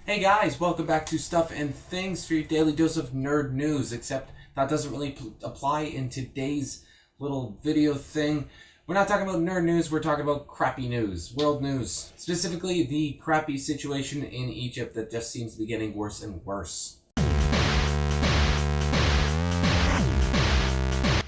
Hey guys, welcome back to Stuff and Things for your daily dose of nerd news, except that doesn't really apply in today's little video thing. We're not talking about nerd news, we're talking about crappy news, world news. Specifically, the crappy situation in Egypt that just seems to be getting worse and worse.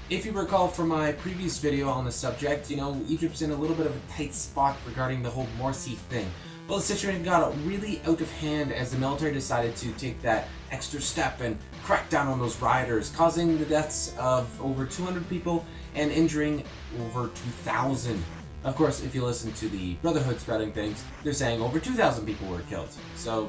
If you recall from my previous video on the subject, Egypt's in a little bit of a tight spot regarding the whole Morsi thing. Well, the situation got really out of hand as the military decided to take that extra step and crack down on those rioters, causing the deaths of over 200 people and injuring over 2,000. Of course, if you listen to the Brotherhood spreading things, they're saying over 2,000 people were killed. So,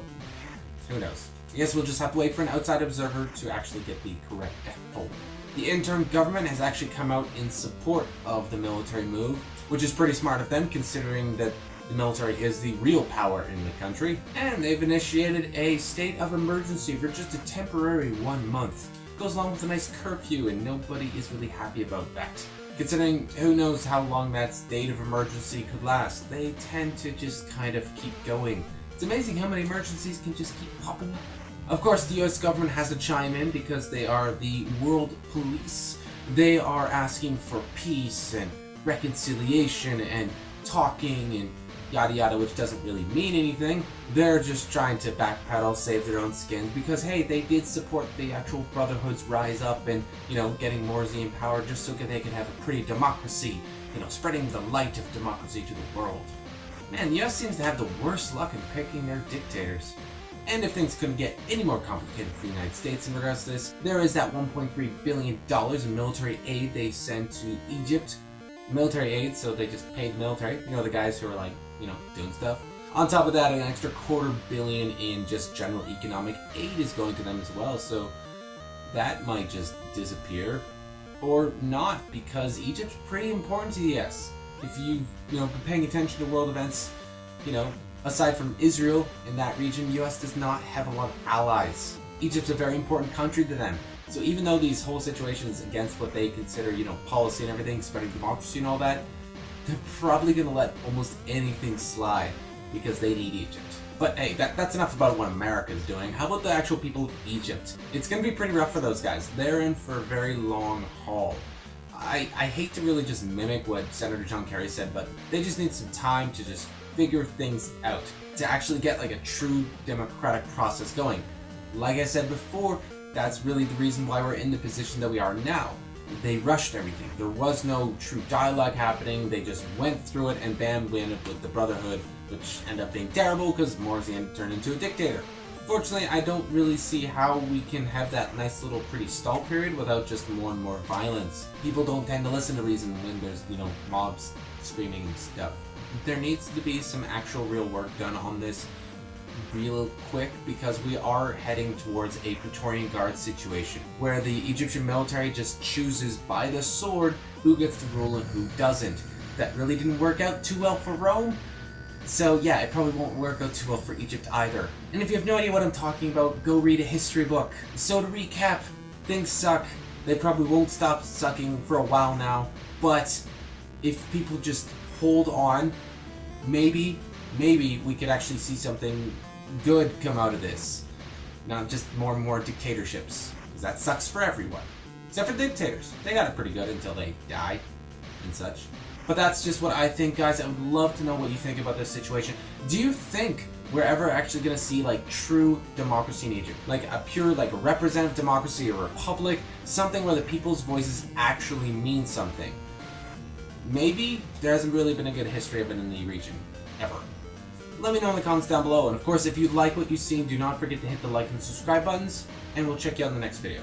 who knows? I guess we'll just have to wait for an outside observer to actually get the correct death toll. The interim government has actually come out in support of the military move, which is pretty smart of them considering that the military is the real power in the country, and they've initiated a state of emergency for just a temporary 1 month. Goes along with a nice curfew, and nobody is really happy about that. Considering who knows how long that state of emergency could last, they tend to just kind of keep going. It's amazing how many emergencies can just keep popping up. Of course, the US government has to chime in because they are the world police. They are asking for peace and reconciliation and talking and yada yada, which doesn't really mean anything. They're just trying to backpedal, save their own skins, because hey, they did support the actual Brotherhood's rise up and, getting Morsi in power just so they could have a pretty democracy, spreading the light of democracy to the world. Man, the US seems to have the worst luck in picking their dictators. And if things couldn't get any more complicated for the United States in regards to this, there is that $1.3 billion in military aid they send to Egypt. Military aid, so they just paid the military, the guys who are doing stuff. On top of that, an extra $250 million in just general economic aid is going to them as well, so that might just disappear. Or not, because Egypt's pretty important to the US. If you've been paying attention to world events, aside from Israel in that region, US does not have a lot of allies. Egypt's a very important country to them. So even though these whole situations against what they consider, policy and everything, spreading democracy and all that, they're probably going to let almost anything slide because they need Egypt. But hey, that's enough about what America's doing. How about the actual people of Egypt? It's going to be pretty rough for those guys. They're in for a very long haul. I hate to really just mimic what Senator John Kerry said, but they just need some time to just figure things out, to actually get a true democratic process going. Like I said before, that's really the reason why we're in the position that we are now. They rushed everything. There was no true dialogue happening. They just went through it, and bam, we ended up with the Brotherhood, which ended up being terrible because Morsi turned into a dictator. Fortunately, I don't really see how we can have that nice little pretty stall period without just more and more violence. People don't tend to listen to reason when there's, mobs screaming and stuff. There needs to be some actual real work done on this real quick, because we are heading towards a Praetorian Guard situation where the Egyptian military just chooses by the sword who gets to rule and who doesn't. That really didn't work out too well for Rome, so yeah, it probably won't work out too well for Egypt either. And if you have no idea what I'm talking about, go read a history book. So to recap, things suck. They probably won't stop sucking for a while now, but if people just hold on, maybe we could actually see something good come out of this. Not just more and more dictatorships, because that sucks for everyone. Except for dictators. They got it pretty good until they die and such. But that's just what I think, guys. I would love to know what you think about this situation. Do you think we're ever actually going to see true democracy in Egypt? A pure representative democracy, a republic, something where the people's voices actually mean something. Maybe there hasn't really been a good history of it in the region, ever. Let me know in the comments down below, and of course if you like what you've seen, do not forget to hit the like and subscribe buttons, and we'll check you out in the next video.